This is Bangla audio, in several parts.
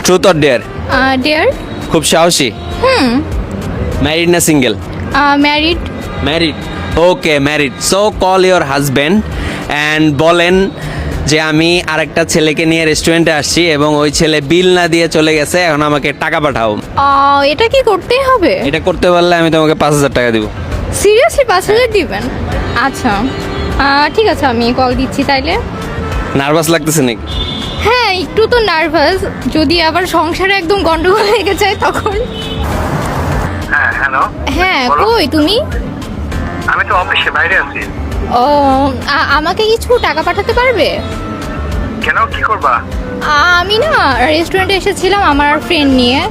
Truth or dare? ডেয়ার। খুব সাহসী। ম্যারিড না single? Married. Married, okay married. So call your husband and বলেন যে আমি আরেকটা ছেলেকে নিয়ে রেস্টুরেন্টে আসছি এবং ওই ছেলে বিল না দিয়ে চলে গেছে, এখন আমাকে টাকা পাঠাও। এটা কি করতেই হবে? এটা করতে পারলে আমি তোমাকে 5,000 টাকা দিব। সিরিয়াসলি 5,000 দিবেন? আচ্ছা ঠিক আছে, আমি কল দিচ্ছি তাইলে। নার্ভাস লাগতেছে নাকি? হ্যাঁ একটু তো নার্ভাস, যদি আবার সংসারে একদম গন্ডগোল লেগে যায় তখন। হ্যাঁ হ্যালো, হ্যাঁ বলো। কই তুমি? আমি তো অফিসে বাইরে আছি। ও আমাকে কিছু টাকা পাঠাতে পারবে? কেন, কি করবা? আমি না রেস্টুরেন্টে এসেছিলাম আমার ফ্রেন্ড নিয়ে,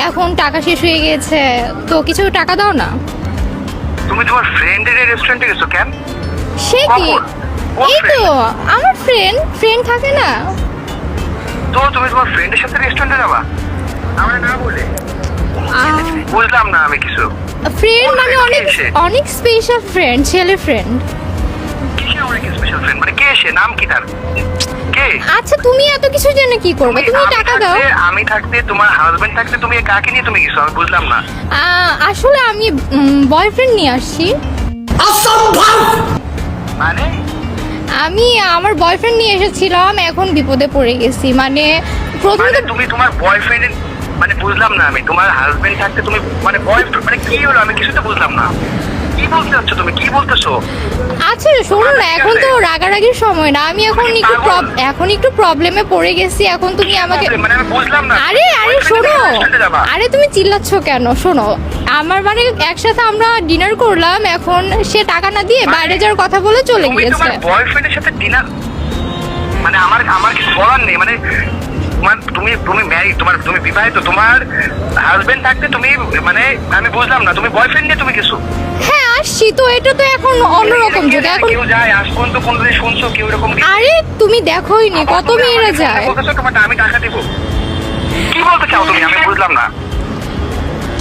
এখন টাকা শেষ হয়ে গেছে, তো কিছু টাকা দাও না। তুমি তোমার ফ্রেন্ডের রেস্টুরেন্টে গেছো কেন? সে কি? কখন? কোন এই তো friend? আমার ফ্রেন্ড থাকে না। তো তুমি তোমার ফ্রেন্ডের সাথে রেস্টুরেন্টে যাবা? আমরা না বলে বুঝলাম না আমি কিছু। ফ্রেন্ড মানে কে অনেক সে? অনেক স্পেশাল ফ্রেন্ড, ছেলে ফ্রেন্ড। কিসের অনেক স্পেশাল ফ্রেন্ড, মানে কে সে, নাম কি তার, কে? আচ্ছা তুমি এত কিছু জেনে কি করবে? তুমি আমি টাকা দাও। থাকতে, আমি থাকতে, তোমার হাজবেন্ড থাকতে তুমি কাকে নিয়ে তুমি গেছো? আমি বুঝলাম না। আসলে আমি বয়ফ্রেন্ড নিয়ে আসছি। মানে আমি আমার বয়ফ্রেন্ড নিয়ে এসেছিলাম, এখন বিপদে পড়ে গেছি। মানে প্রথমে মানে তো তুমি তোমার বয়ফ্রেন্ড, মানে বুঝলাম না আমি, তোমার হাজবেন্ড থাকতে তুমি মানে বয়ফ্রেন্ড, মানে কি হলো? আমি কিছুতে বুঝলাম না, কি বলতে চাচ্ছ তুমি, কি বলতেছো? আচ্ছা শোনো না, এখন তো রাগারাগির সময় না, আমি এখন তুমি একটু পাগল? এখন একটু প্রবলেমে পড়ে গেছি, এখন তুমি আমাকে মানে আমি বুঝলাম না। আরে শোনো, রেস্টুরেন্টে যাবা? আরে তুমি চিল্লাচ্ছ কেন? শোনো, আমার মানে একসাথে আমরা ডিনার করলাম, এখন সে টাকা না দিয়ে বাইরে যাওয়ার কথা বলে চলে তুমি গিয়েছে। তোমার বয়ফ্রেন্ডের সাথে ডিনার, মানে আমার আমার কিছু বলার নেই, মানে তোমার তুমি তুমি ম্যারিড, তুমি বিবাহিত, তোমার হাজবেন্ড থাকতে তুমি, মানে আমি বুঝলাম না, তুমি বয়ফ্রেন্ড নিয়ে তুমি গেছো? হ্যাঁ আসছি তো, এটা তো এখন অন্যরকম যুগ এখন। কেউ যায় আজ পর্যন্ত কোনদিন শুনছো কেউ এরকম? আরে তুমি দেখোইনি কত মেয়েরা যায়। বলতেছো তোমার আমি টাকা দিব, কি বলতে চাও তুমি? আমি বুঝলাম না।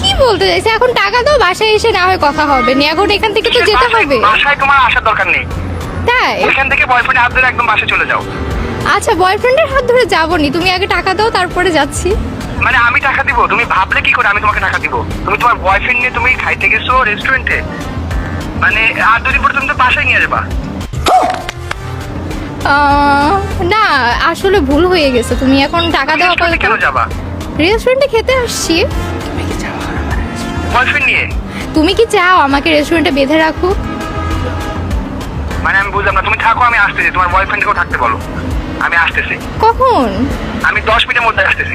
কি বলতে চাইছে? এখন টাকা দাও, বাসায় এসে না হয় কথা হবে না, এখন এখান থেকে তো যেতে হবে। বাসায় তোমার আসার দরকার নেই, তাই? ওইখান থেকে বয়ফ্রেন্ড হাত ধরে একদম বাসায় চলে যাও। আচ্ছা বয়ফ্রেন্ডের হাত ধরে যাবনি, তুমি আগে টাকা দাও তারপরে যাচ্ছি। মানে আমি টাকা দিব? তুমি ভাবলে কি করে আমি তোমাকে টাকা দিব? তুমি তোমার বয়ফ্রেন্ড নিয়ে তুমি খাইতে গেছো রেস্টুরেন্টে, মানে আর 2 দিন পরে তুমি তো বাসায় নিয়ে যাবা। না আসলে ভুল হয়ে গেছে, তুমি এখন টাকা দাও রেস্টুরেন্টে কেন যাবা? রেস্টুরেন্টে খেতে আসছি। বয়ফ্রেন্ড নিয়ে? তুমি কি চাও আমাকে রেস্টুরেন্টে বেঁধে রাখুক? মানে আমি বুঝলাম না, তুমি থাকো, আমি আসতেছি, তোমার বয়ফ্রেন্ডকেও থাকতে বলো, আমি আসতেছি, কখন? আমি 10 মিনিটের মধ্যে আসতেছি।